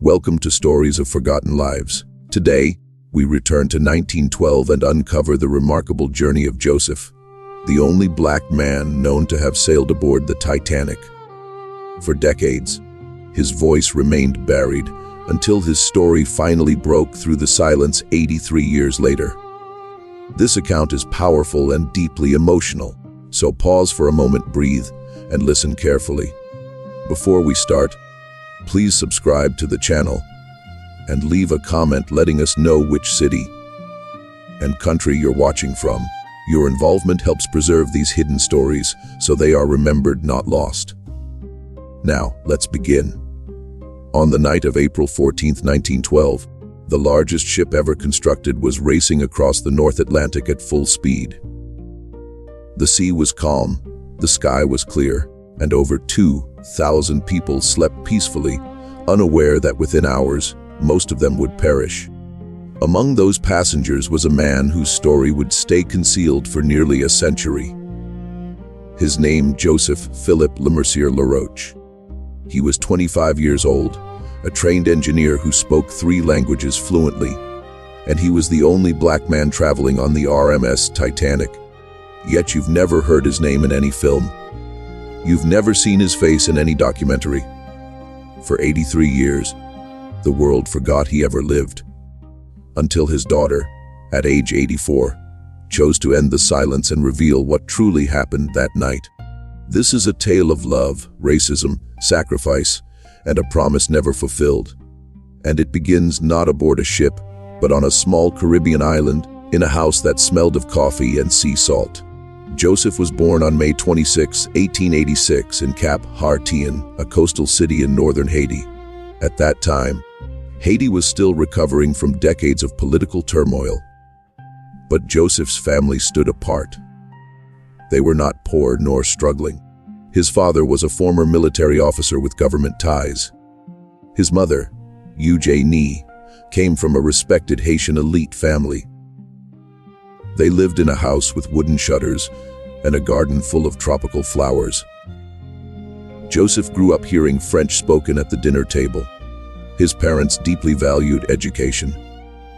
Welcome to Stories of Forgotten Lives. Today, we return to 1912 and uncover the remarkable journey of Joseph, the only black man known to have sailed aboard the Titanic. For decades, his voice remained buried until his story finally broke through the silence 83 years later. This account is powerful and deeply emotional, so pause for a moment, breathe, and listen carefully. Before we start, please subscribe to the channel and leave a comment letting us know which city and country you're watching from. Your involvement helps preserve these hidden stories so they are remembered, not lost. Now, let's begin. On the night of April 14, 1912, the largest ship ever constructed was racing across the North Atlantic at full speed. The sea was calm, the sky was clear, and over 2,000 people slept peacefully, unaware that within hours, most of them would perish. Among those passengers was a man whose story would stay concealed for nearly a century. His name, Joseph Philippe Lemercier Laroche. He was 25 years old, a trained engineer who spoke 3 languages fluently, and he was the only black man traveling on the RMS Titanic. Yet you've never heard his name in any film. You've never seen his face in any documentary. For 83 years, the world forgot he ever lived. Until his daughter, at age 84, chose to end the silence and reveal what truly happened that night. This is a tale of love, racism, sacrifice, and a promise never fulfilled. And it begins not aboard a ship, but on a small Caribbean island, in a house that smelled of coffee and sea salt. Joseph was born on May 26, 1886 in Cap Haitian, a coastal city in northern Haiti. At that time, Haiti was still recovering from decades of political turmoil. But Joseph's family stood apart. They were not poor nor struggling. His father was a former military officer with government ties. His mother, Eugenie, came from a respected Haitian elite family. They lived in a house with wooden shutters and a garden full of tropical flowers. Joseph grew up hearing French spoken at the dinner table. His parents deeply valued education.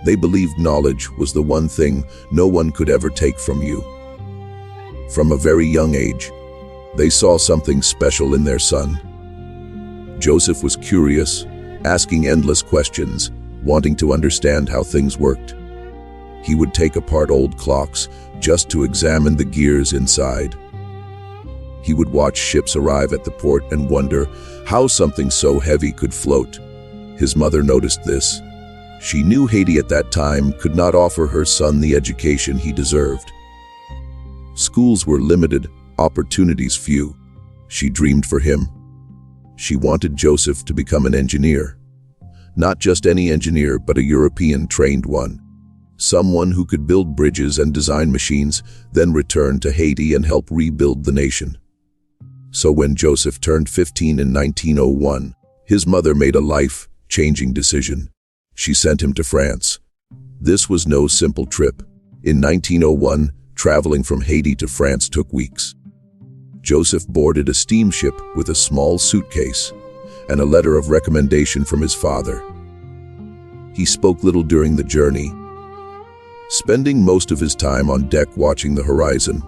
They believed knowledge was the one thing no one could ever take from you. From a very young age, they saw something special in their son. Joseph was curious, asking endless questions, wanting to understand how things worked. He would take apart old clocks just to examine the gears inside. He would watch ships arrive at the port and wonder how something so heavy could float. His mother noticed this. She knew Haiti at that time could not offer her son the education he deserved. Schools were limited, opportunities few. She dreamed for him. She wanted Joseph to become an engineer. Not just any engineer, but a European-trained one. Someone who could build bridges and design machines, then return to Haiti and help rebuild the nation. So when Joseph turned 15 in 1901, his mother made a life-changing decision. She sent him to France. This was no simple trip. In 1901, traveling from Haiti to France took weeks. Joseph boarded a steamship with a small suitcase and a letter of recommendation from his father. He spoke little during the journey, spending most of his time on deck watching the horizon,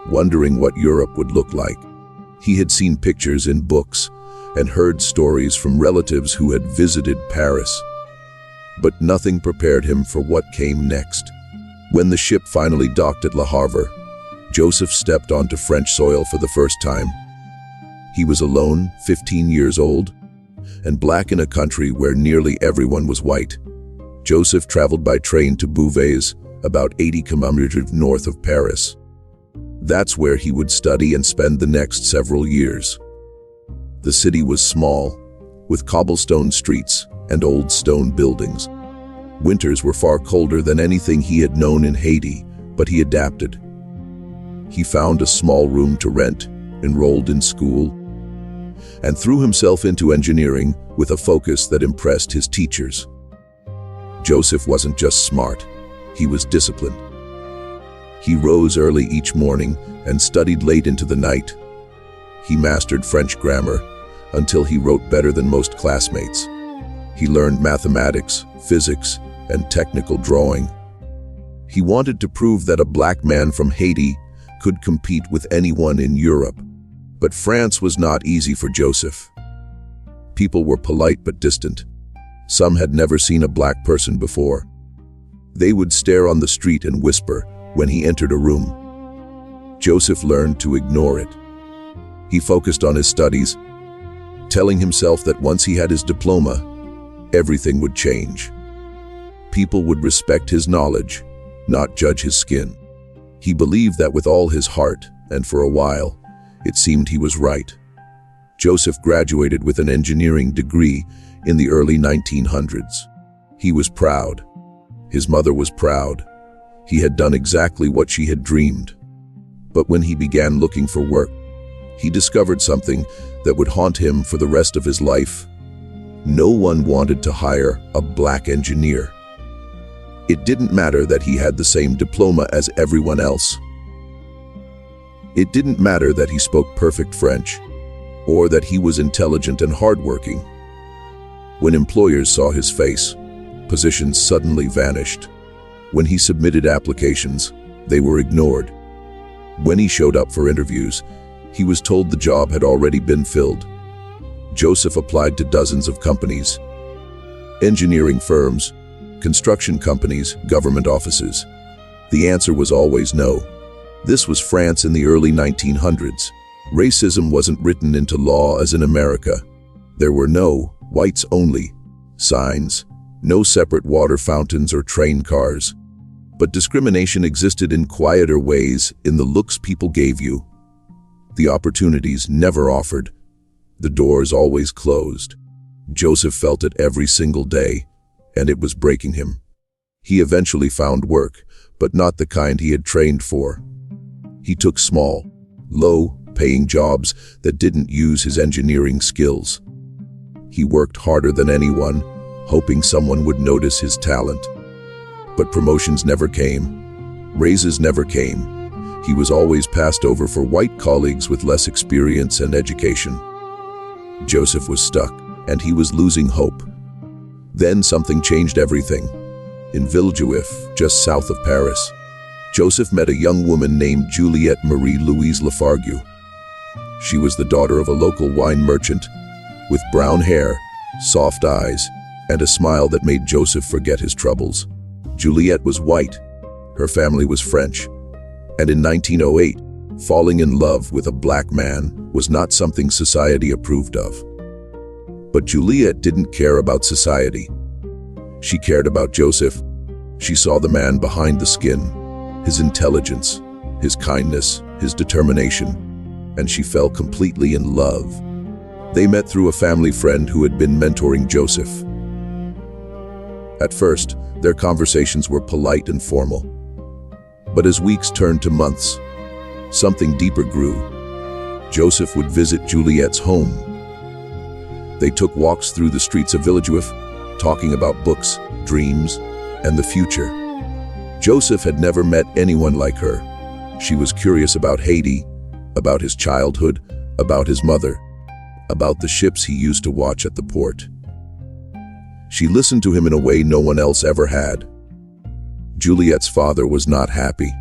wondering what Europe would look like. He had seen pictures in books and heard stories from relatives who had visited Paris. But nothing prepared him for what came next. When the ship finally docked at Le Havre, Joseph stepped onto French soil for the first time. He was alone, 15 years old, and black in a country where nearly everyone was white. Joseph traveled by train to Beauvais, about 80 kilometers north of Paris. That's where he would study and spend the next several years. The city was small, with cobblestone streets and old stone buildings. Winters were far colder than anything he had known in Haiti, but he adapted. He found a small room to rent, enrolled in school, and threw himself into engineering with a focus that impressed his teachers. Joseph wasn't just smart, he was disciplined. He rose early each morning and studied late into the night. He mastered French grammar until he wrote better than most classmates. He learned mathematics, physics, and technical drawing. He wanted to prove that a black man from Haiti could compete with anyone in Europe. But France was not easy for Joseph. People were polite but distant. Some had never seen a black person before. They would stare on the street and whisper when he entered a room. Joseph learned to ignore it. He focused on his studies, telling himself that once he had his diploma, everything would change. People would respect his knowledge, not judge his skin. He believed that with all his heart, and for a while, it seemed he was right. Joseph graduated with an engineering degree in the early 1900s. He was proud. His mother was proud. He had done exactly what she had dreamed. But when he began looking for work, he discovered something that would haunt him for the rest of his life. No one wanted to hire a black engineer. It didn't matter that he had the same diploma as everyone else. It didn't matter that he spoke perfect French, or that he was intelligent and hardworking. When employers saw his face, positions suddenly vanished. When he submitted applications, they were ignored. When he showed up for interviews, he was told the job had already been filled. Joseph applied to dozens of companies, engineering firms, construction companies, government offices. The answer was always no. This was France in the early 1900s. Racism wasn't written into law as in America. There were no whites only signs, no separate water fountains or train cars. But discrimination existed in quieter ways, in the looks people gave you. The opportunities never offered. The doors always closed. Joseph felt it every single day, and it was breaking him. He eventually found work, but not the kind he had trained for. He took small, low-paying jobs that didn't use his engineering skills. He worked harder than anyone, hoping someone would notice his talent. But promotions never came. Raises never came. He was always passed over for white colleagues with less experience and education. Joseph was stuck, and he was losing hope. Then something changed everything. In Villejuif, just south of Paris, Joseph met a young woman named Juliette Marie-Louise Laroche. She was the daughter of a local wine merchant, with brown hair, soft eyes, and a smile that made Joseph forget his troubles. Juliette was white, her family was French, and in 1908, falling in love with a black man was not something society approved of. But Juliette didn't care about society. She cared about Joseph. She saw the man behind the skin, his intelligence, his kindness, his determination, and she fell completely in love. They met through a family friend who had been mentoring Joseph. At first, their conversations were polite and formal. But as weeks turned to months, something deeper grew. Joseph would visit Juliette's home. They took walks through the streets of Villejuif, talking about books, dreams, and the future. Joseph had never met anyone like her. She was curious about Haiti, about his childhood, about his mother, about the ships he used to watch at the port. She listened to him in a way no one else ever had. Juliette's father was not happy.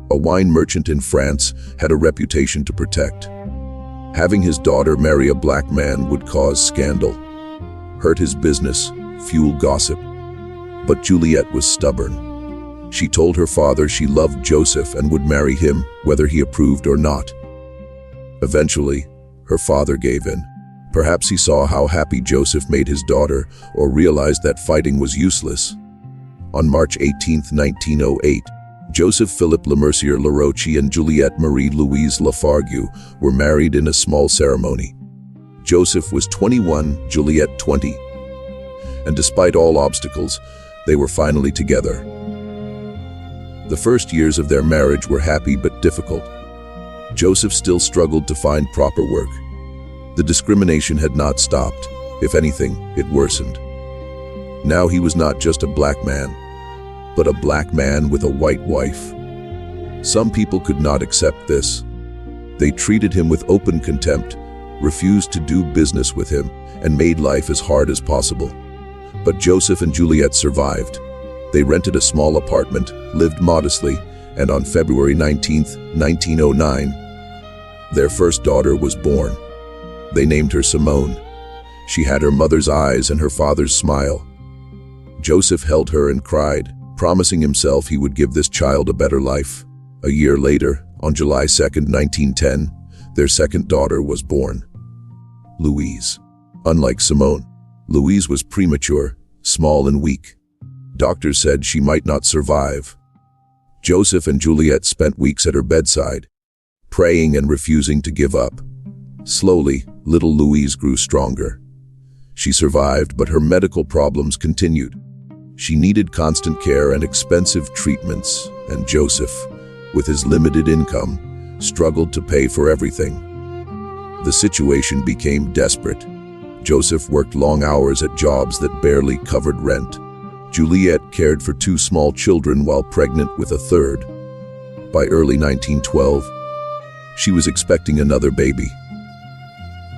A wine merchant in France had a reputation to protect. Having his daughter marry a black man would cause scandal, hurt his business, fuel gossip. But Juliette was stubborn. She told her father she loved Joseph and would marry him, whether he approved or not. Eventually, her father gave in. Perhaps he saw how happy Joseph made his daughter, or realized that fighting was useless. On March 18, 1908, Joseph Philippe Lemercier Laroche and Juliette Marie-Louise Laroche were married in a small ceremony. Joseph was 21, Juliette 20. And despite all obstacles, they were finally together. The first years of their marriage were happy but difficult. Joseph still struggled to find proper work. The discrimination had not stopped. If anything, it worsened. Now he was not just a black man, but a black man with a white wife. Some people could not accept this. They treated him with open contempt, refused to do business with him, and made life as hard as possible. But Joseph and Juliette survived. They rented a small apartment, lived modestly, and on February 19, 1909, their first daughter was born. They named her Simone. She had her mother's eyes and her father's smile. Joseph held her and cried, promising himself he would give this child a better life. A year later, on July 2, 1910, their second daughter was born, Louise. Unlike Simone, Louise was premature, small and weak. Doctors said she might not survive. Joseph and Juliette spent weeks at her bedside, praying and refusing to give up. Slowly, little Louise grew stronger. She survived, but her medical problems continued. She needed constant care and expensive treatments, and Joseph, with his limited income, struggled to pay for everything. The situation became desperate. Joseph worked long hours at jobs that barely covered rent. Juliette cared for 2 small children while pregnant with a third. By early 1912, she was expecting another baby.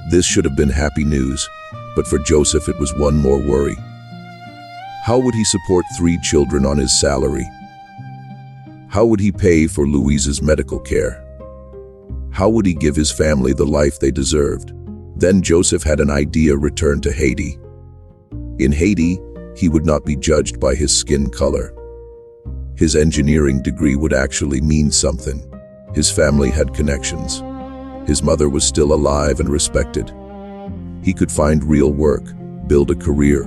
This should have been happy news, but for Joseph it was one more worry. How would he support 3 children on his salary? How would he pay for Louise's medical care? How would he give his family the life they deserved? Then Joseph had an idea: return to Haiti. In Haiti, he would not be judged by his skin color. His engineering degree would actually mean something. His family had connections. His mother was still alive and respected. He could find real work, build a career,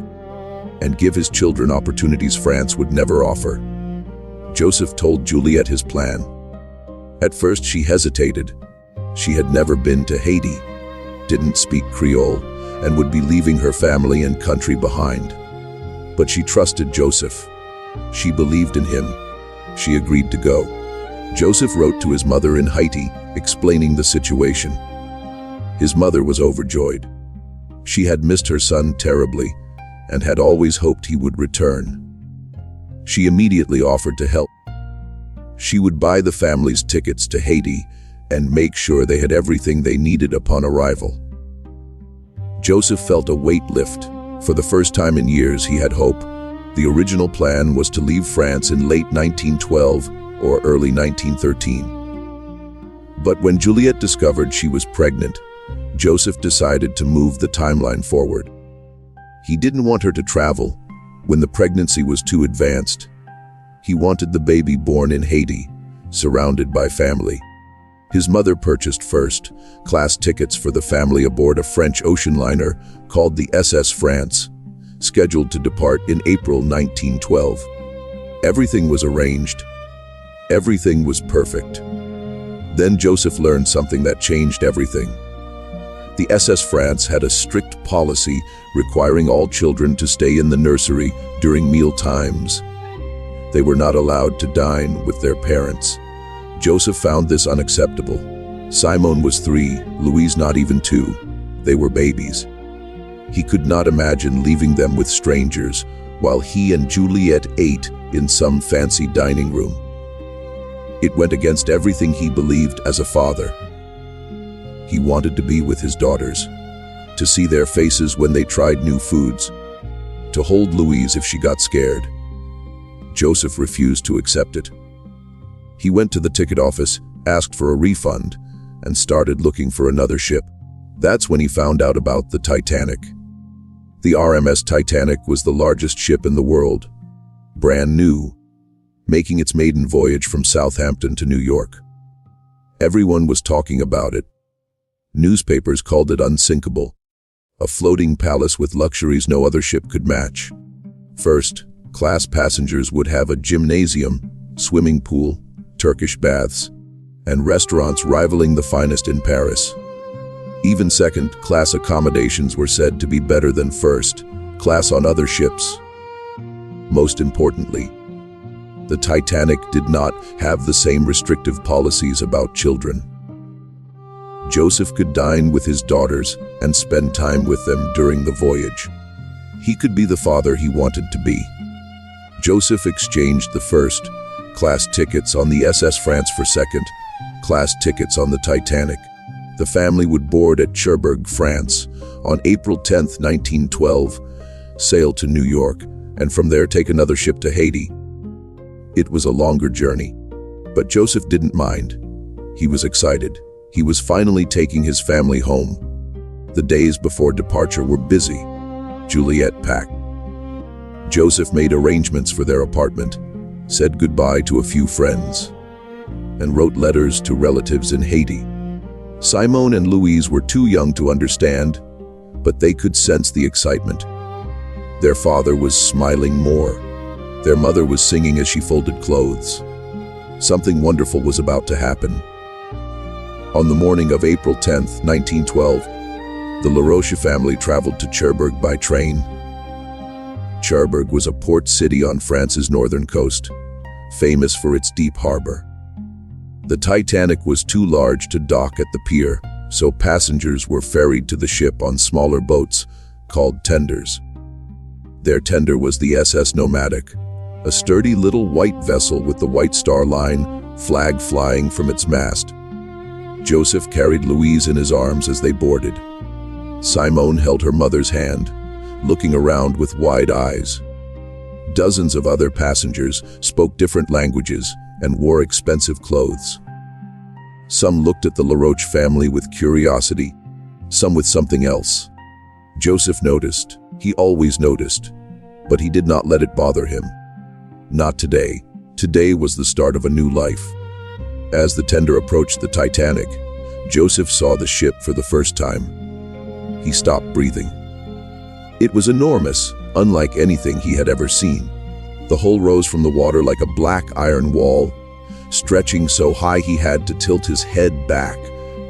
and give his children opportunities France would never offer. Joseph told Juliette his plan. At first she hesitated. She had never been to Haiti, didn't speak Creole, and would be leaving her family and country behind. But she trusted Joseph. She believed in him. She agreed to go. Joseph wrote to his mother in Haiti, explaining the situation. His mother was overjoyed. She had missed her son terribly and had always hoped he would return. She immediately offered to help. She would buy the family's tickets to Haiti and make sure they had everything they needed upon arrival. Joseph felt a weight lift. For the first time in years, he had hope. The original plan was to leave France in late 1912 or early 1913. But when Juliette discovered she was pregnant, Joseph decided to move the timeline forward. He didn't want her to travel when the pregnancy was too advanced. He wanted the baby born in Haiti, surrounded by family. His mother purchased first-class tickets for the family aboard a French ocean liner called the SS France, scheduled to depart in April 1912. Everything was arranged. Everything was perfect. Then Joseph learned something that changed everything. The SS France had a strict policy requiring all children to stay in the nursery during meal times. They were not allowed to dine with their parents. Joseph found this unacceptable. Simone was 3, Louise not even 2. They were babies. He could not imagine leaving them with strangers while he and Juliette ate in some fancy dining room. It went against everything he believed as a father. He wanted to be with his daughters, to see their faces when they tried new foods, to hold Louise if she got scared. Joseph refused to accept it. He went to the ticket office, asked for a refund, and started looking for another ship. That's when he found out about the Titanic. The RMS Titanic was the largest ship in the world, brand new, making its maiden voyage from Southampton to New York. Everyone was talking about it. Newspapers called it unsinkable, a floating palace with luxuries no other ship could match. First-class passengers would have a gymnasium, swimming pool, Turkish baths, and restaurants rivaling the finest in Paris. Even second-class accommodations were said to be better than first class on other ships. Most importantly, the Titanic did not have the same restrictive policies about children. Joseph could dine with his daughters and spend time with them during the voyage. He could be the father he wanted to be. Joseph exchanged the first-class tickets on the SS France for second-class tickets on the Titanic. The family would board at Cherbourg, France, on April 10, 1912. sail to New York, and from there take another ship to Haiti. It was a longer journey, but Joseph didn't mind. He was excited. He was finally taking his family home. The days before departure were busy. Juliette packed. Joseph made arrangements for their apartment, said goodbye to a few friends, and wrote letters to relatives in Haiti. Simone and Louise were too young to understand, but they could sense the excitement. Their father was smiling more. Their mother was singing as she folded clothes. Something wonderful was about to happen. On the morning of April 10th, 1912, the Laroche family traveled to Cherbourg by train. Cherbourg was a port city on France's northern coast, famous for its deep harbor. The Titanic was too large to dock at the pier, so passengers were ferried to the ship on smaller boats called tenders. Their tender was the SS Nomadic, a sturdy little white vessel with the White Star Line flag flying from its mast. Joseph carried Louise in his arms as they boarded. Simone held her mother's hand, looking around with wide eyes. Dozens of other passengers spoke different languages and wore expensive clothes. Some looked at the Laroche family with curiosity, some with something else. Joseph noticed. He always noticed, but he did not let it bother him. Not today. Today was the start of a new life. As the tender approached the Titanic, Joseph saw the ship for the first time. He stopped breathing. It was enormous, unlike anything he had ever seen. The hull rose from the water like a black iron wall, stretching so high he had to tilt his head back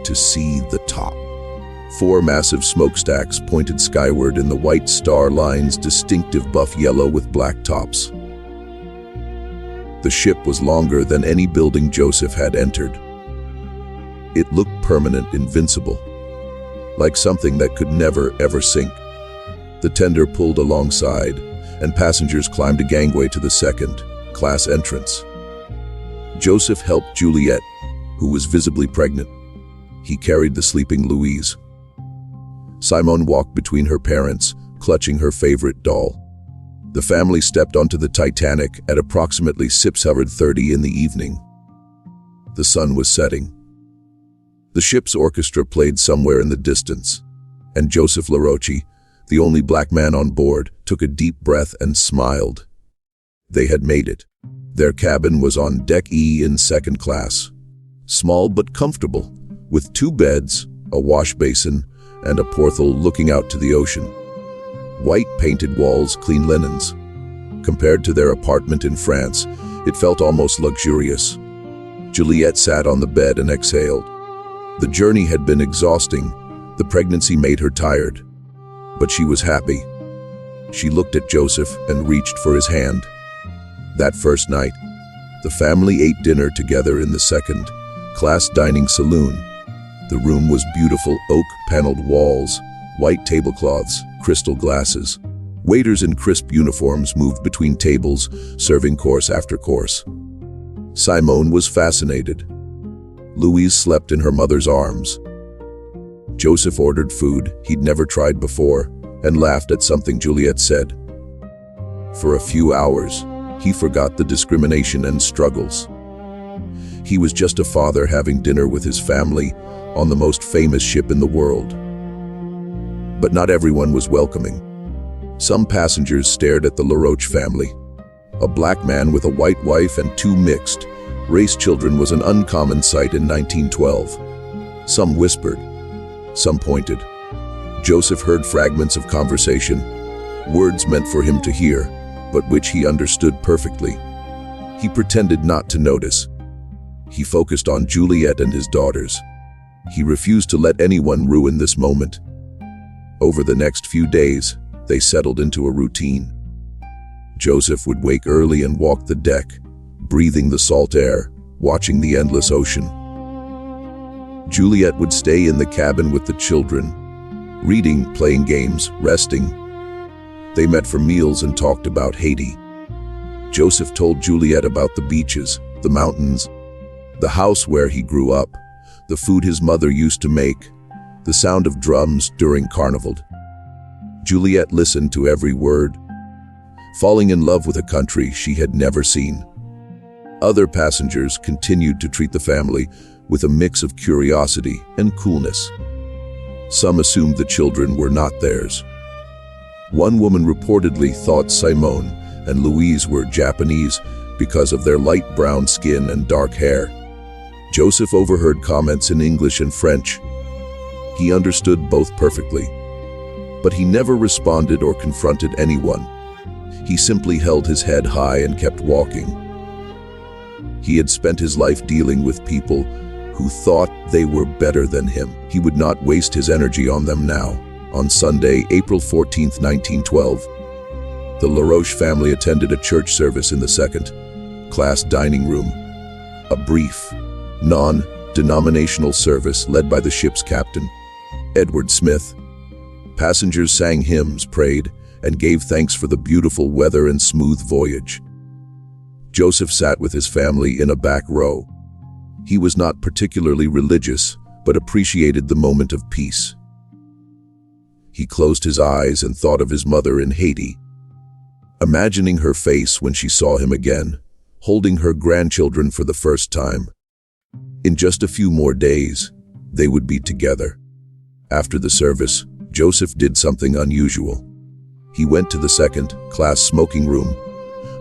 to see the top. 4 massive smokestacks pointed skyward in the White Star Line's distinctive buff yellow with black tops. The ship was longer than any building Joseph had entered. It looked permanent, invincible, like something that could never, ever sink. The tender pulled alongside, and passengers climbed a gangway to the second-class entrance. Joseph helped Juliette, who was visibly pregnant. He carried the sleeping Louise. Simone walked between her parents, clutching her favorite doll. The family stepped onto the Titanic at approximately 6:30 in the evening. The sun was setting. The ship's orchestra played somewhere in the distance, and Joseph Laroche, the only black man on board, took a deep breath and smiled. They had made it. Their cabin was on Deck E in second class. Small but comfortable, with 2 beds, a wash basin, and a porthole looking out to the ocean. White painted walls, clean linens. Compared to their apartment in France, it felt almost luxurious. Juliette sat on the bed and exhaled. The journey had been exhausting. The pregnancy made her tired. But she was happy. She looked at Joseph and reached for his hand. That first night, the family ate dinner together in the second-class dining saloon. The room was beautiful, oak-paneled walls, white tablecloths, crystal glasses. Waiters in crisp uniforms moved between tables, serving course after course. Simone was fascinated. Louise slept in her mother's arms. Joseph ordered food he'd never tried before and laughed at something Juliette said. For a few hours, he forgot the discrimination and struggles. He was just a father having dinner with his family on the most famous ship in the world. But not everyone was welcoming. Some passengers stared at the Laroche family. A black man with a white wife and 2 mixed-race children was an uncommon sight in 1912. Some whispered, some pointed. Joseph heard fragments of conversation, words meant for him to hear, but which he understood perfectly. He pretended not to notice. He focused on Juliette and his daughters. He refused to let anyone ruin this moment. Over the next few days, they settled into a routine. Joseph would wake early and walk the deck, breathing the salt air, watching the endless ocean. Juliette would stay in the cabin with the children, reading, playing games, resting. They met for meals and talked about Haiti. Joseph told Juliette about the beaches, the mountains, the house where he grew up, the food his mother used to make, the sound of drums during carnival. Juliette listened to every word, falling in love with a country she had never seen. Other passengers continued to treat the family with a mix of curiosity and coolness. Some assumed the children were not theirs. One woman reportedly thought Simone and Louise were Japanese because of their light brown skin and dark hair. Joseph overheard comments in English and French. He understood both perfectly, but he never responded or confronted anyone. He simply held his head high and kept walking. He had spent his life dealing with people who thought they were better than him. He would not waste his energy on them now. On Sunday, April 14, 1912, the Laroche family attended a church service in the second-class dining room. A brief, non-denominational service led by the ship's captain, Edward Smith. Passengers sang hymns, prayed, and gave thanks for the beautiful weather and smooth voyage. Joseph sat with his family in a back row. He was not particularly religious, but appreciated the moment of peace. He closed his eyes and thought of his mother in Haiti, imagining her face when she saw him again, holding her grandchildren for the first time. In just a few more days, they would be together. After the service, Joseph did something unusual. He went to the second-class smoking room,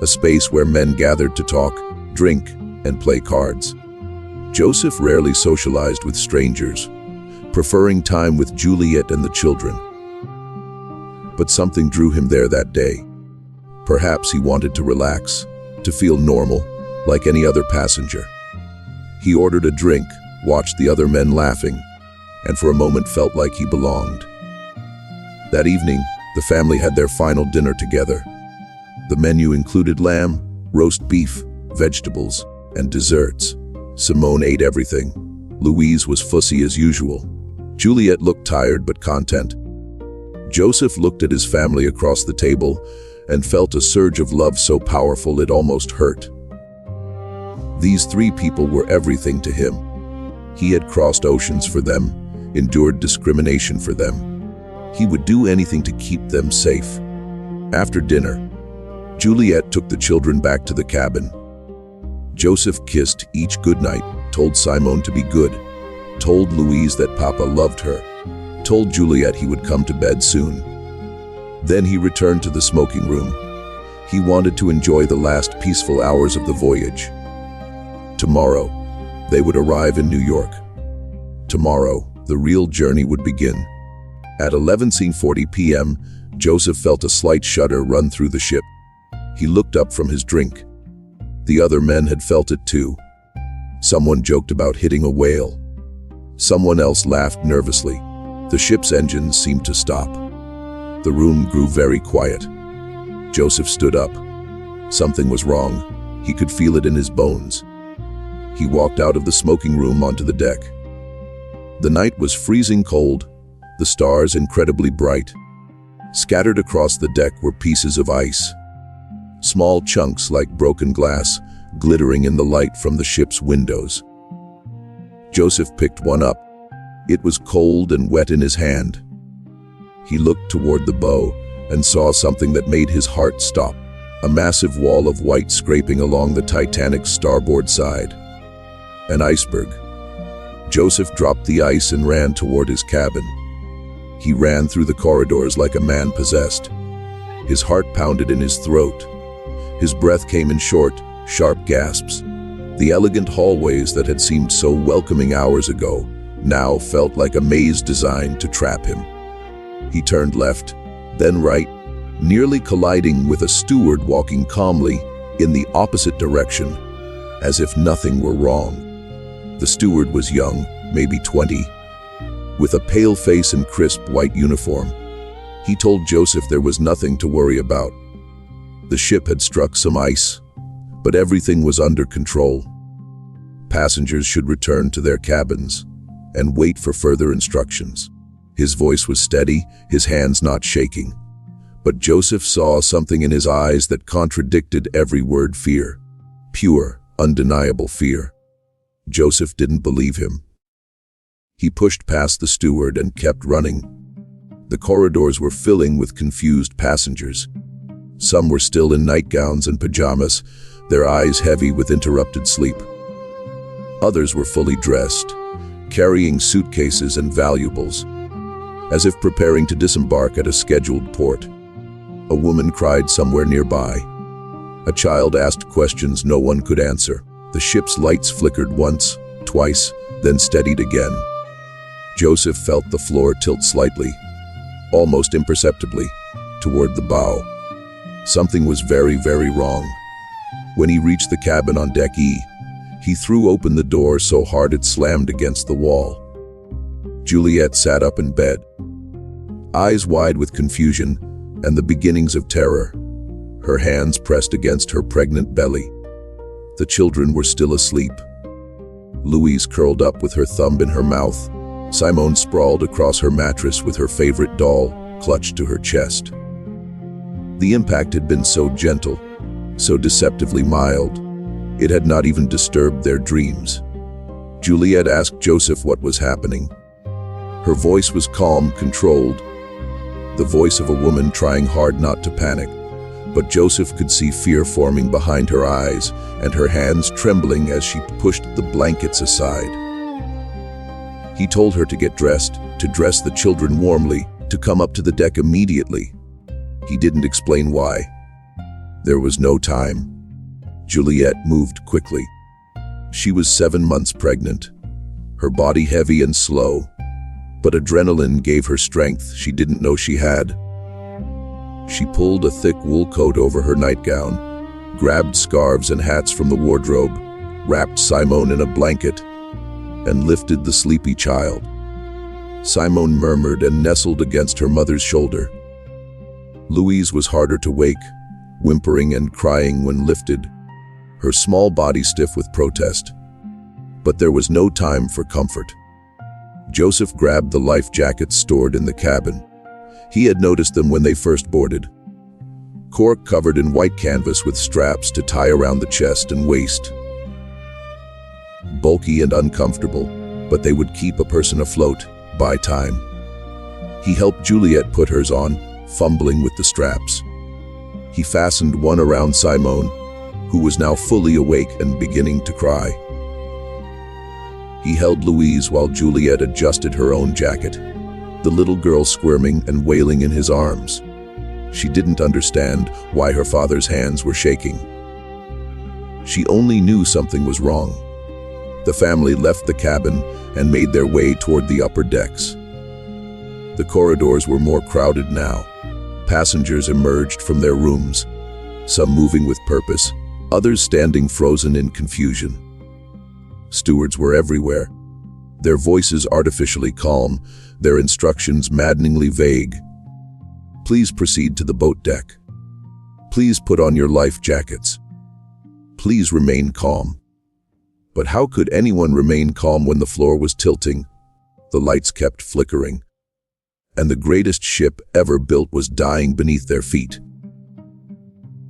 a space where men gathered to talk, drink, and play cards. Joseph rarely socialized with strangers, preferring time with Juliette and the children. But something drew him there that day. Perhaps he wanted to relax, to feel normal, like any other passenger. He ordered a drink, watched the other men laughing, and for a moment felt like he belonged. That evening, the family had their final dinner together. The menu included lamb, roast beef, vegetables, and desserts. Simone ate everything. Louise was fussy as usual. Juliette looked tired but content. Joseph looked at his family across the table and felt a surge of love so powerful it almost hurt. These three people were everything to him. He had crossed oceans for them, endured discrimination for them. He would do anything to keep them safe. After dinner, Juliette took the children back to the cabin. Joseph kissed each goodnight, told Simone to be good, told Louise that Papa loved her, told Juliette he would come to bed soon. Then he returned to the smoking room. He wanted to enjoy the last peaceful hours of the voyage. Tomorrow, they would arrive in New York. Tomorrow, the real journey would begin. At 11:40 p.m., Joseph felt a slight shudder run through the ship. He looked up from his drink. The other men had felt it too. Someone joked about hitting a whale. Someone else laughed nervously. The ship's engines seemed to stop. The room grew very quiet. Joseph stood up. Something was wrong. He could feel it in his bones. He walked out of the smoking room onto the deck. The night was freezing cold, the stars incredibly bright. Scattered across the deck were pieces of ice, small chunks like broken glass, glittering in the light from the ship's windows. Joseph picked one up. It was cold and wet in his hand. He looked toward the bow and saw something that made his heart stop. A massive wall of white scraping along the Titanic's starboard side. An iceberg. Joseph dropped the ice and ran toward his cabin. He ran through the corridors like a man possessed. His heart pounded in his throat. His breath came in short, sharp gasps. The elegant hallways that had seemed so welcoming hours ago now felt like a maze designed to trap him. He turned left, then right, nearly colliding with a steward walking calmly in the opposite direction, as if nothing were wrong. The steward was young, maybe 20, with a pale face and crisp white uniform. He told Joseph there was nothing to worry about. The ship had struck some ice, but everything was under control. Passengers should return to their cabins and wait for further instructions. His voice was steady, his hands not shaking. But Joseph saw something in his eyes that contradicted every word: fear. Pure, undeniable fear. Joseph didn't believe him. He pushed past the steward and kept running. The corridors were filling with confused passengers. Some were still in nightgowns and pajamas, their eyes heavy with interrupted sleep. Others were fully dressed, carrying suitcases and valuables, as if preparing to disembark at a scheduled port. A woman cried somewhere nearby. A child asked questions no one could answer. The ship's lights flickered once, twice, then steadied again. Joseph felt the floor tilt slightly, almost imperceptibly, toward the bow. Something was very, very wrong. When he reached the cabin on deck E, he threw open the door so hard it slammed against the wall. Juliette sat up in bed, eyes wide with confusion and the beginnings of terror, her hands pressed against her pregnant belly. The children were still asleep. Louise curled up with her thumb in her mouth. Simone sprawled across her mattress with her favorite doll clutched to her chest. The impact had been so gentle, so deceptively mild. It had not even disturbed their dreams. Juliette asked Joseph what was happening. Her voice was calm, controlled, the voice of a woman trying hard not to panic. But Joseph could see fear forming behind her eyes and her hands trembling as she pushed the blankets aside. He told her to get dressed, to dress the children warmly, to come up to the deck immediately. He didn't explain why. There was no time. Juliette moved quickly. She was 7 months pregnant, her body heavy and slow, but adrenaline gave her strength she didn't know she had. She pulled a thick wool coat over her nightgown, grabbed scarves and hats from the wardrobe, wrapped Simone in a blanket, and lifted the sleepy child. Simone murmured and nestled against her mother's shoulder. Louise was harder to wake, whimpering and crying when lifted, her small body stiff with protest. But there was no time for comfort. Joseph grabbed the life jackets stored in the cabin. He had noticed them when they first boarded. Cork covered in white canvas with straps to tie around the chest and waist. Bulky and uncomfortable, but they would keep a person afloat, buy time. He helped Juliette put hers on, fumbling with the straps. He fastened one around Simone, who was now fully awake and beginning to cry. He held Louise while Juliette adjusted her own jacket, the little girl squirming and wailing in his arms. She didn't understand why her father's hands were shaking. She only knew something was wrong. The family left the cabin and made their way toward the upper decks. The corridors were more crowded now. Passengers emerged from their rooms, some moving with purpose, others standing frozen in confusion. Stewards were everywhere, their voices artificially calm, their instructions maddeningly vague. Please proceed to the boat deck. Please put on your life jackets. Please remain calm. But how could anyone remain calm when the floor was tilting, the lights kept flickering, and the greatest ship ever built was dying beneath their feet?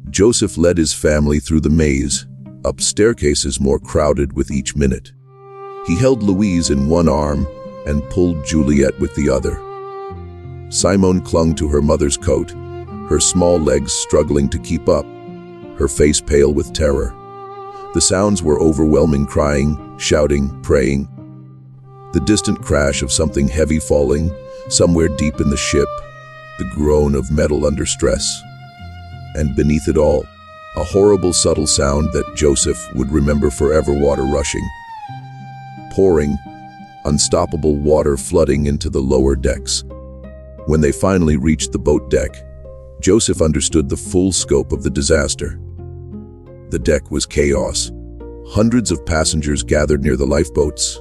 Joseph led his family through the maze, up staircases more crowded with each minute. He held Louise in one arm and pulled Juliette with the other. Simone clung to her mother's coat, her small legs struggling to keep up, her face pale with terror. The sounds were overwhelming: crying, shouting, praying. The distant crash of something heavy falling, somewhere deep in the ship, the groan of metal under stress. And beneath it all, a horrible subtle sound that Joseph would remember forever: water rushing. Pouring, unstoppable water flooding into the lower decks. When they finally reached the boat deck, Joseph understood the full scope of the disaster. The deck was chaos. Hundreds of passengers gathered near the lifeboats,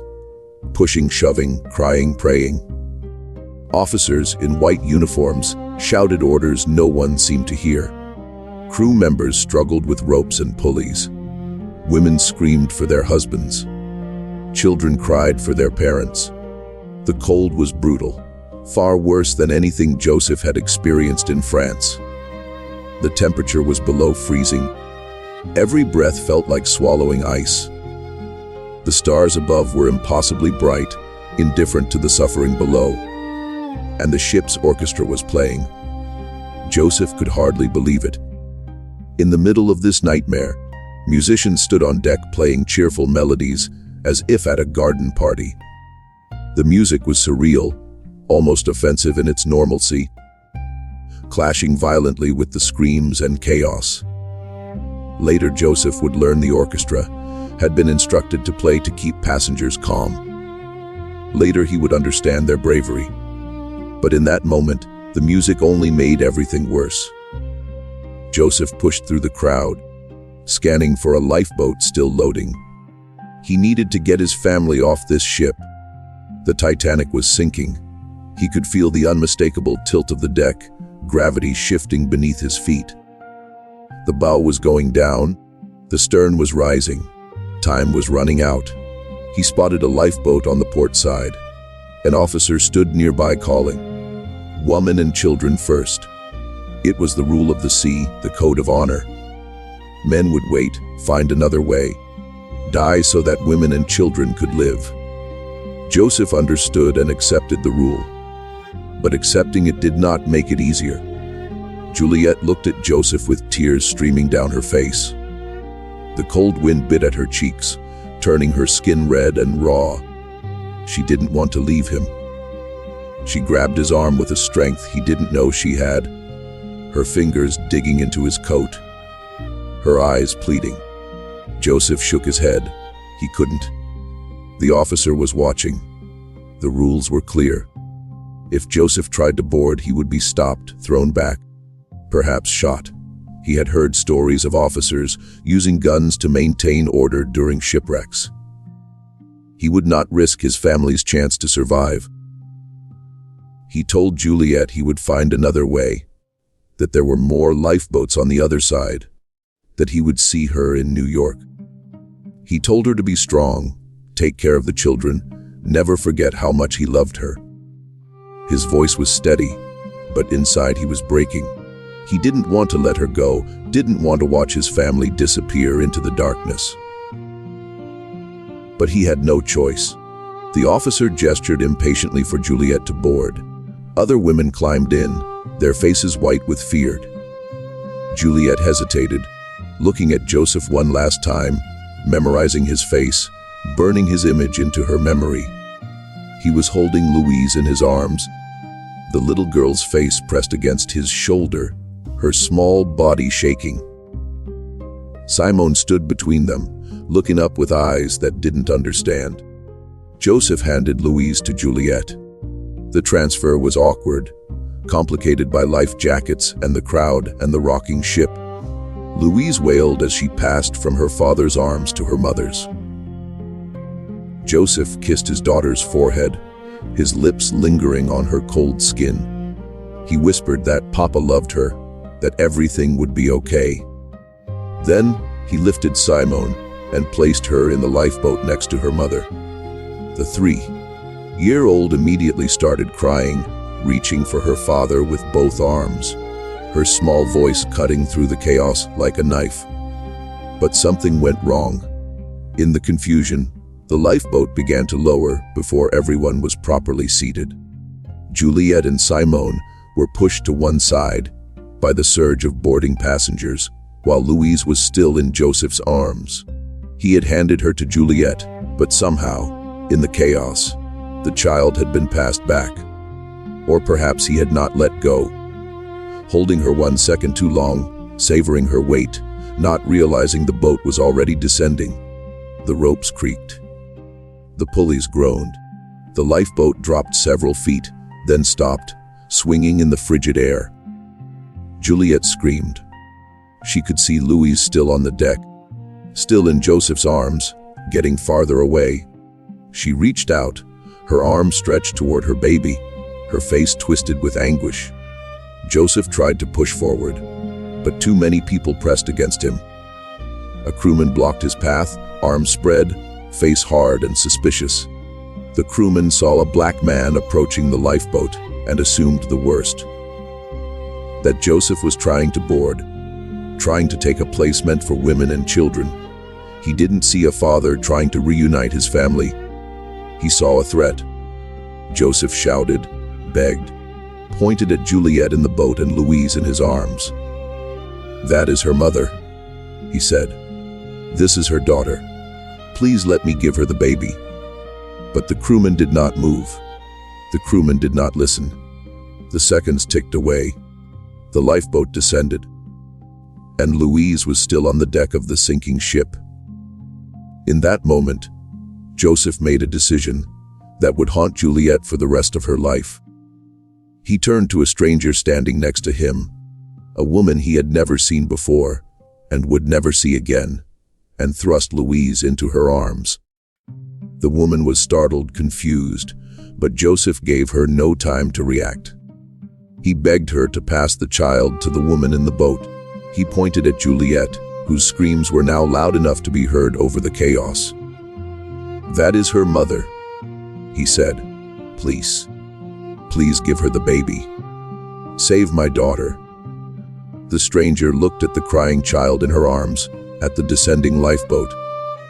pushing, shoving, crying, praying. Officers in white uniforms shouted orders no one seemed to hear. Crew members struggled with ropes and pulleys. Women screamed for their husbands. Children cried for their parents. The cold was brutal, far worse than anything Joseph had experienced in France. The temperature was below freezing. Every breath felt like swallowing ice. The stars above were impossibly bright, indifferent to the suffering below. and the ship's orchestra was playing. Joseph could hardly believe it. In the middle of this nightmare, musicians stood on deck playing cheerful melodies as if at a garden party. The music was surreal, almost offensive in its normalcy, clashing violently with the screams and chaos. Later, Joseph would learn the orchestra had been instructed to play to keep passengers calm. Later, he would understand their bravery. But in that moment, the music only made everything worse. Joseph pushed through the crowd, scanning for a lifeboat still loading. He needed to get his family off this ship. The Titanic was sinking. He could feel the unmistakable tilt of the deck, gravity shifting beneath his feet. The bow was going down, the stern was rising. Time was running out. He spotted a lifeboat on the port side. An officer stood nearby calling, "Women and children first." It was the rule of the sea, the code of honor. Men would wait, find another way, die so that women and children could live. Joseph understood and accepted the rule. But accepting it did not make it easier. Juliette looked at Joseph with tears streaming down her face. The cold wind bit at her cheeks, turning her skin red and raw. She didn't want to leave him. She grabbed his arm with a strength he didn't know she had, her fingers digging into his coat, her eyes pleading. Joseph shook his head. He couldn't. The officer was watching. The rules were clear. If Joseph tried to board, he would be stopped, thrown back, perhaps shot. He had heard stories of officers using guns to maintain order during shipwrecks. He would not risk his family's chance to survive. He told Juliette he would find another way, that there were more lifeboats on the other side, that he would see her in New York. He told her to be strong, take care of the children, never forget how much he loved her. His voice was steady, but inside he was breaking. He didn't want to let her go, didn't want to watch his family disappear into the darkness. But he had no choice. The officer gestured impatiently for Juliette to board. Other women climbed in, their faces white with fear. Juliette hesitated, looking at Joseph one last time, memorizing his face, burning his image into her memory. He was holding Louise in his arms, the little girl's face pressed against his shoulder, her small body shaking. Simone stood between them, looking up with eyes that didn't understand. Joseph handed Louise to Juliette. The transfer was awkward, complicated by life jackets and the crowd and the rocking ship. Louise wailed as she passed from her father's arms to her mother's. Joseph kissed his daughter's forehead, his lips lingering on her cold skin. He whispered that Papa loved her, that everything would be okay. Then he lifted Simone and placed her in the lifeboat next to her mother. The 3-year-old immediately started crying, reaching for her father with both arms, her small voice cutting through the chaos like a knife. But something went wrong. In the confusion, the lifeboat began to lower before everyone was properly seated. Juliette and Simone were pushed to one side by the surge of boarding passengers, while Louise was still in Joseph's arms. He had handed her to Juliette, but somehow, in the chaos, the child had been passed back. Or perhaps he had not let go. Holding her 1 second too long, savoring her weight, not realizing the boat was already descending. The ropes creaked. The pulleys groaned. The lifeboat dropped several feet, then stopped, swinging in the frigid air. Juliette screamed. She could see Louise still on the deck, still in Joseph's arms, getting farther away. She reached out, her arm stretched toward her baby, her face twisted with anguish. Joseph tried to push forward, but too many people pressed against him. A crewman blocked his path, arms spread, face hard and suspicious. The crewman saw a black man approaching the lifeboat and assumed the worst. That Joseph was trying to board, trying to take a place meant for women and children. He didn't see a father trying to reunite his family. He saw a threat. Joseph shouted, begged, pointed at Juliette in the boat and Louise in his arms. "That is her mother," he said. "This is her daughter. Please let me give her the baby." But the crewman did not move. The crewman did not listen. The seconds ticked away. The lifeboat descended, and Louise was still on the deck of the sinking ship. In that moment, Joseph made a decision that would haunt Juliette for the rest of her life. He turned to a stranger standing next to him, a woman he had never seen before and would never see again, and thrust Louise into her arms. The woman was startled, confused, but Joseph gave her no time to react. He begged her to pass the child to the woman in the boat. He pointed at Juliette, whose screams were now loud enough to be heard over the chaos. "That is her mother," he said. Please give her the baby. Save my daughter." The stranger looked at the crying child in her arms, at the descending lifeboat,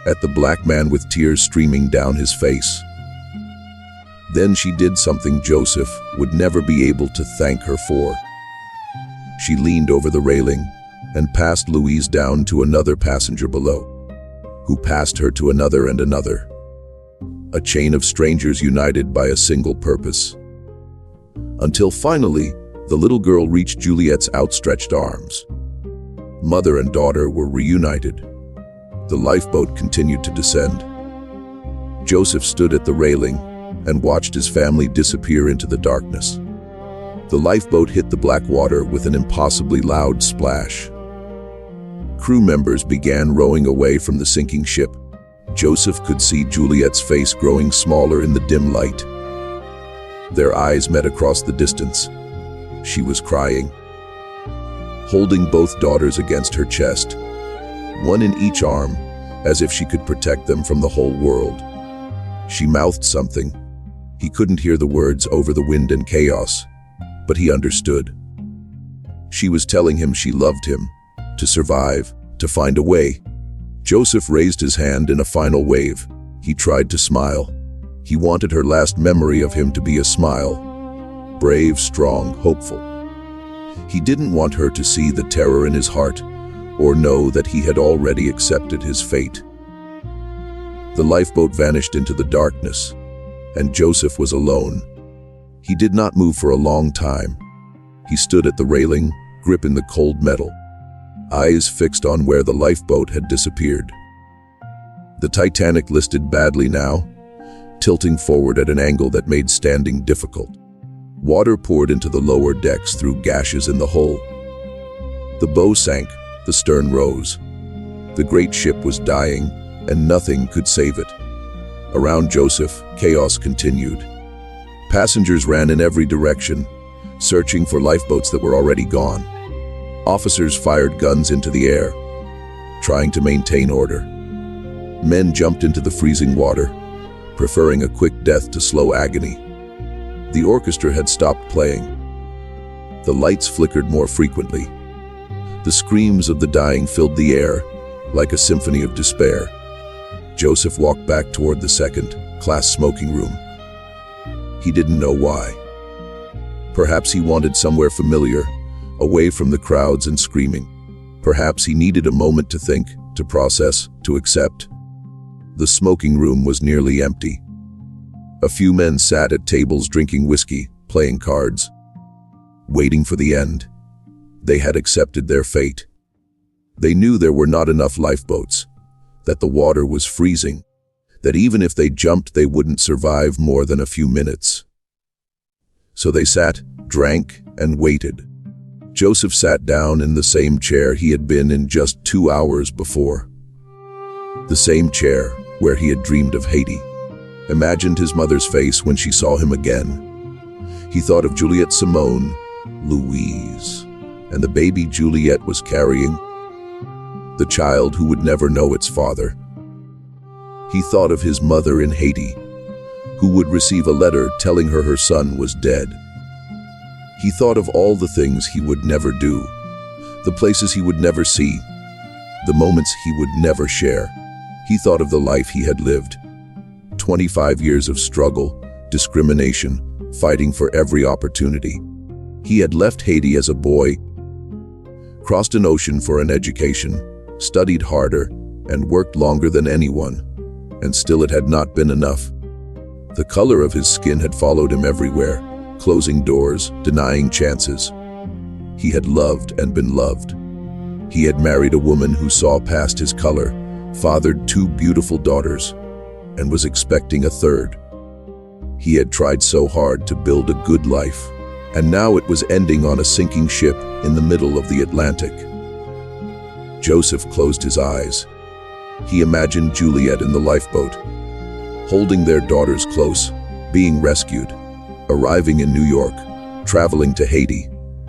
at the black man with tears streaming down his face. Then she did something Joseph would never be able to thank her for. She leaned over the railing and passed Louise down to another passenger below, who passed her to another and another. A chain of strangers united by a single purpose. Until finally, the little girl reached Juliette's outstretched arms. Mother and daughter were reunited. The lifeboat continued to descend. Joseph stood at the railing and watched his family disappear into the darkness. The lifeboat hit the black water with an impossibly loud splash. Crew members began rowing away from the sinking ship. Joseph could see Juliette's face growing smaller in the dim light. Their eyes met across the distance. She was crying, holding both daughters against her chest, one in each arm, as if she could protect them from the whole world. She mouthed something. He couldn't hear the words over the wind and chaos, but he understood. She was telling him she loved him, to survive, to find a way. Joseph raised his hand in a final wave. He tried to smile. He wanted her last memory of him to be a smile. Brave, strong, hopeful. He didn't want her to see the terror in his heart, or know that he had already accepted his fate. The lifeboat vanished into the darkness, and Joseph was alone. He did not move for a long time. He stood at the railing, gripping the cold metal, eyes fixed on where the lifeboat had disappeared. The Titanic listed badly now, tilting forward at an angle that made standing difficult. Water poured into the lower decks through gashes in the hull. The bow sank, the stern rose. The great ship was dying, and nothing could save it. Around Joseph, chaos continued. Passengers ran in every direction, searching for lifeboats that were already gone. Officers fired guns into the air, trying to maintain order. Men jumped into the freezing water, preferring a quick death to slow agony. The orchestra had stopped playing. The lights flickered more frequently. The screams of the dying filled the air, like a symphony of despair. Joseph walked back toward the second-class smoking room. He didn't know why. Perhaps he wanted somewhere familiar, away from the crowds and screaming. Perhaps he needed a moment to think, to process, to accept. The smoking room was nearly empty. A few men sat at tables drinking whiskey, playing cards, waiting for the end. They had accepted their fate. They knew there were not enough lifeboats, that the water was freezing, that even if they jumped they wouldn't survive more than a few minutes. So they sat, drank, and waited. Joseph sat down in the same chair he had been in just 2 hours before. The same chair where he had dreamed of Haiti. Imagined his mother's face when she saw him again. He thought of Juliette Simone, Louise, and the baby Juliette was carrying, the child who would never know its father. He thought of his mother in Haiti, who would receive a letter telling her son was dead. He thought of all the things he would never do, the places he would never see, the moments he would never share. He thought of the life he had lived. 25 years of struggle, discrimination, fighting for every opportunity. He had left Haiti as a boy, crossed an ocean for an education, studied harder, and worked longer than anyone, and still it had not been enough. The color of his skin had followed him everywhere, closing doors, denying chances. He had loved and been loved. He had married a woman who saw past his color, fathered 2 beautiful daughters, and was expecting a third. He had tried so hard to build a good life, and now it was ending on a sinking ship in the middle of the Atlantic. Joseph closed his eyes. He imagined Juliette in the lifeboat, holding their daughters close, being rescued, arriving in New York, traveling to Haiti,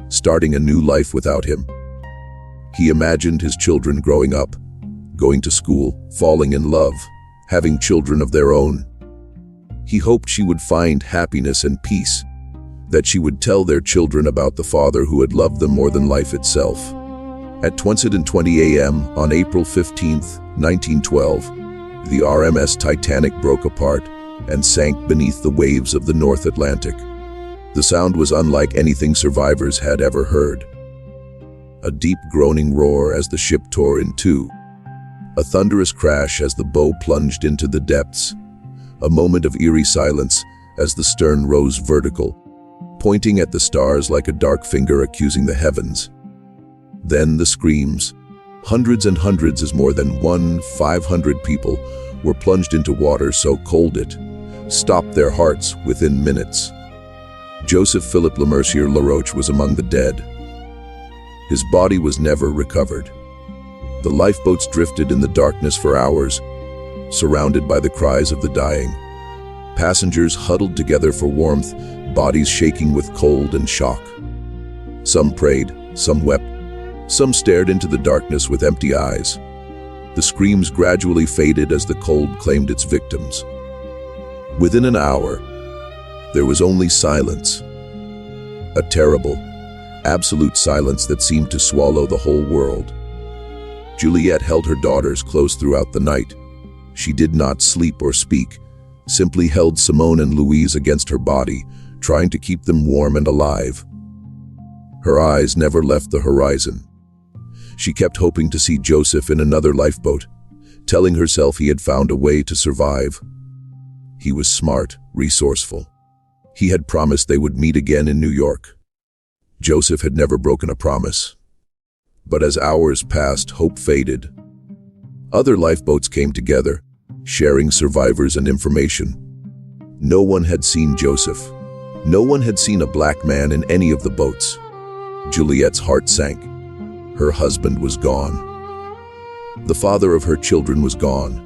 starting a new life without him. He imagined his children growing up, going to school, falling in love, having children of their own. He hoped she would find happiness and peace, that she would tell their children about the father who had loved them more than life itself. At 20:20 a.m. on April 15, 1912, the RMS Titanic broke apart and sank beneath the waves of the North Atlantic. The sound was unlike anything survivors had ever heard. A deep groaning roar as the ship tore in two. A thunderous crash as the bow plunged into the depths. A moment of eerie silence as the stern rose vertical, pointing at the stars like a dark finger accusing the heavens. Then the screams. Hundreds and hundreds, as more than 500 people were plunged into water so cold it stopped their hearts within minutes. Joseph Philippe Lemercier Laroche was among the dead. His body was never recovered. The lifeboats drifted in the darkness for hours, surrounded by the cries of the dying. Passengers huddled together for warmth, bodies shaking with cold and shock. Some prayed, some wept, some stared into the darkness with empty eyes. The screams gradually faded as the cold claimed its victims. Within an hour, there was only silence. A terrible, absolute silence that seemed to swallow the whole world. Juliette held her daughters close throughout the night. She did not sleep or speak, simply held Simone and Louise against her body, trying to keep them warm and alive. Her eyes never left the horizon. She kept hoping to see Joseph in another lifeboat, telling herself he had found a way to survive. He was smart, resourceful. He had promised they would meet again in New York. Joseph had never broken a promise. But as hours passed, hope faded. Other lifeboats came together, sharing survivors and information. No one had seen Joseph. No one had seen a black man in any of the boats. Juliette's heart sank. Her husband was gone. The father of her children was gone.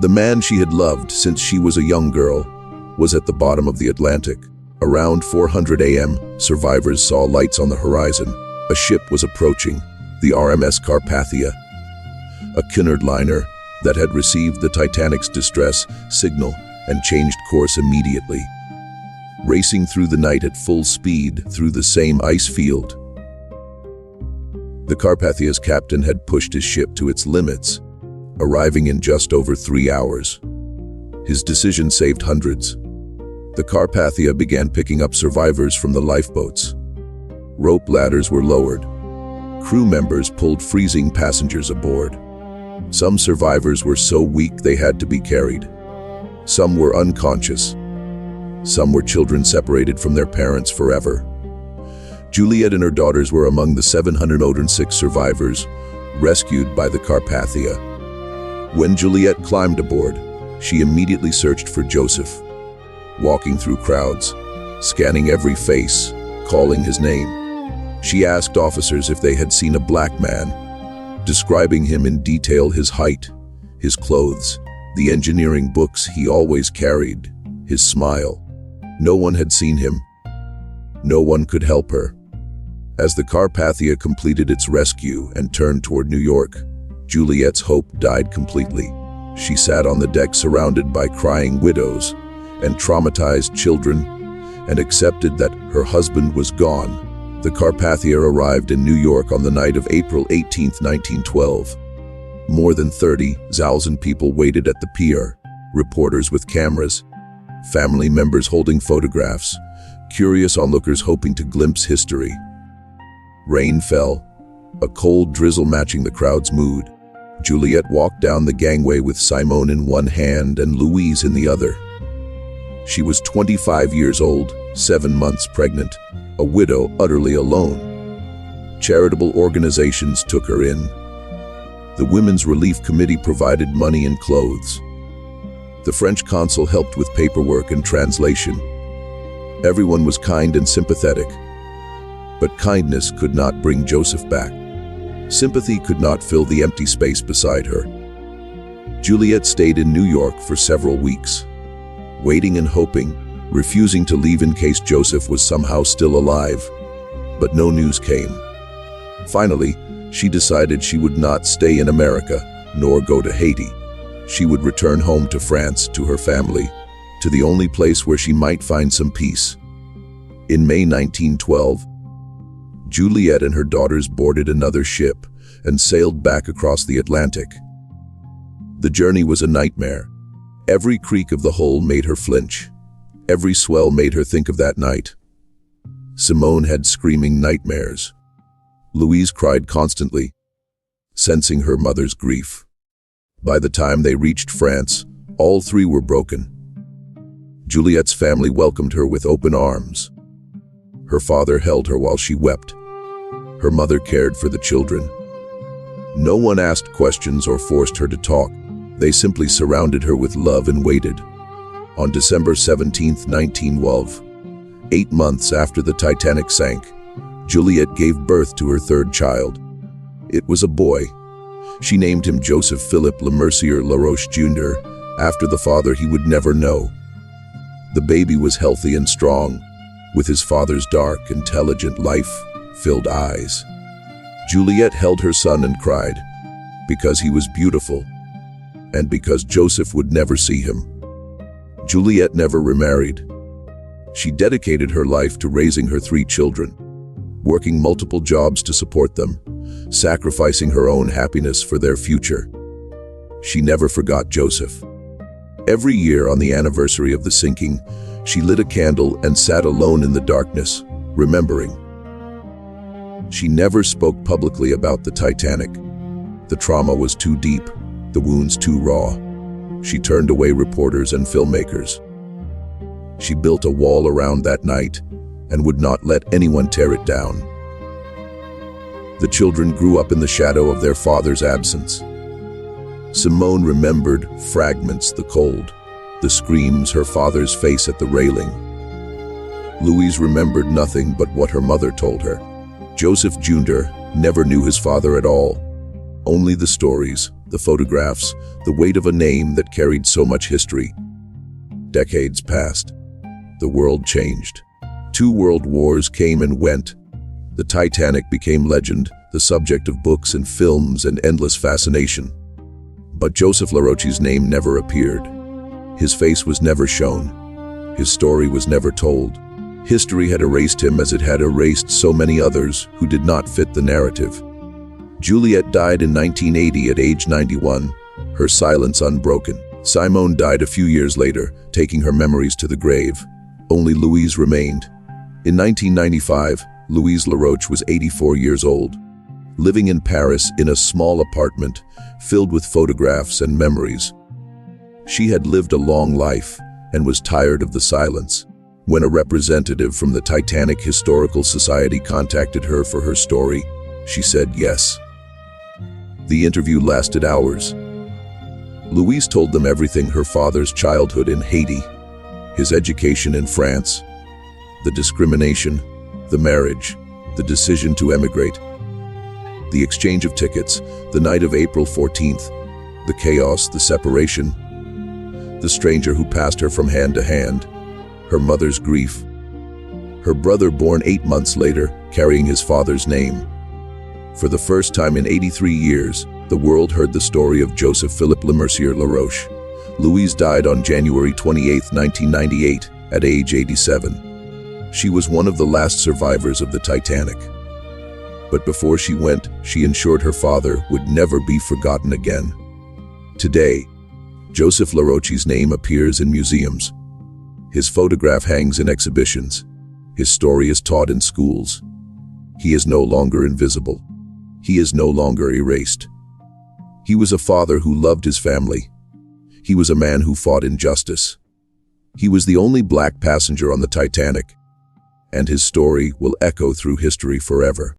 The man she had loved since she was a young girl was at the bottom of the Atlantic. Around 4:00 a.m., survivors saw lights on the horizon. A ship was approaching, the RMS Carpathia, a Cunard liner that had received the Titanic's distress signal and changed course immediately. Racing through the night at full speed through the same ice field. The Carpathia's captain had pushed his ship to its limits, arriving in just over 3 hours. His decision saved hundreds. The Carpathia began picking up survivors from the lifeboats. Rope ladders were lowered. Crew members pulled freezing passengers aboard. Some survivors were so weak they had to be carried. Some were unconscious. Some were children separated from their parents forever. Juliette and her daughters were among the 706 survivors rescued by the Carpathia. When Juliette climbed aboard, she immediately searched for Joseph, walking through crowds, scanning every face, calling his name. She asked officers if they had seen a black man, describing him in detail: his height, his clothes, the engineering books he always carried, his smile. No one had seen him. No one could help her. As the Carpathia completed its rescue and turned toward New York, Juliette's hope died completely. She sat on the deck surrounded by crying widows and traumatized children, and accepted that her husband was gone. The Carpathia arrived in New York on the night of April 18, 1912. More than 30,000 people waited at the pier, reporters with cameras, family members holding photographs, curious onlookers hoping to glimpse history. Rain fell, a cold drizzle matching the crowd's mood. Juliette walked down the gangway with Simone in one hand and Louise in the other. She was 25 years old, 7 months pregnant, a widow utterly alone. Charitable organizations took her in. The Women's Relief Committee provided money and clothes. The French consul helped with paperwork and translation. Everyone was kind and sympathetic. But kindness could not bring Joseph back. Sympathy could not fill the empty space beside her. Juliette stayed in New York for several weeks, waiting and hoping, refusing to leave in case Joseph was somehow still alive. But no news came. Finally, she decided she would not stay in America, nor go to Haiti. She would return home to France, to her family, to the only place where she might find some peace. In May 1912, Juliette and her daughters boarded another ship and sailed back across the Atlantic. The journey was a nightmare. Every creak of the hull made her flinch. Every swell made her think of that night. Simone had screaming nightmares. Louise cried constantly, sensing her mother's grief. By the time they reached France, all three were broken. Juliette's family welcomed her with open arms. Her father held her while she wept. Her mother cared for the children. No one asked questions or forced her to talk. They simply surrounded her with love and waited. On December 17, 1912, 8 months after the Titanic sank, Juliette gave birth to her third child. It was a boy. She named him Joseph Philippe Lemercier Laroche Jr., after the father he would never know. The baby was healthy and strong, with his father's dark, intelligent, life-filled eyes. Juliette held her son and cried, because he was beautiful, and because Joseph would never see him. Juliette never remarried. She dedicated her life to raising her 3 children, working multiple jobs to support them, sacrificing her own happiness for their future. She never forgot Joseph. Every year on the anniversary of the sinking, she lit a candle and sat alone in the darkness, remembering. She never spoke publicly about the Titanic. The trauma was too deep, the wounds too raw. She turned away reporters and filmmakers. She built a wall around that night and would not let anyone tear it down. The children grew up in the shadow of their father's absence. Simone remembered fragments, the cold, the screams, her father's face at the railing. Louise remembered nothing but what her mother told her. Joseph Jr. never knew his father at all. Only the stories, the photographs, the weight of a name that carried so much history. Decades passed. The world changed. 2 world wars came and went. The Titanic became legend, the subject of books and films and endless fascination. But Joseph Laroche's name never appeared. His face was never shown. His story was never told. History had erased him as it had erased so many others who did not fit the narrative. Juliette died in 1980 at age 91, her silence unbroken. Simone died a few years later, taking her memories to the grave. Only Louise remained. In 1995, Louise Laroche was 84 years old, living in Paris in a small apartment filled with photographs and memories. She had lived a long life and was tired of the silence. When a representative from the Titanic Historical Society contacted her for her story, she said yes. The interview lasted hours. Louise told them everything: her father's childhood in Haiti, his education in France, the discrimination, the marriage, the decision to emigrate, the exchange of tickets, the night of April 14th, the chaos, the separation, the stranger who passed her from hand to hand, her mother's grief, her brother born 8 months later, carrying his father's name. For the first time in 83 years, the world heard the story of Joseph Philippe Lemercier Laroche. Louise died on January 28, 1998, at age 87. She was one of the last survivors of the Titanic. But before she went, she ensured her father would never be forgotten again. Today, Joseph Laroche's name appears in museums. His photograph hangs in exhibitions, His story is taught in schools. He is no longer invisible. He is no longer erased. He was a father who loved his family. He was a man who fought injustice. He was the only black passenger on the Titanic, and his story will echo through history forever.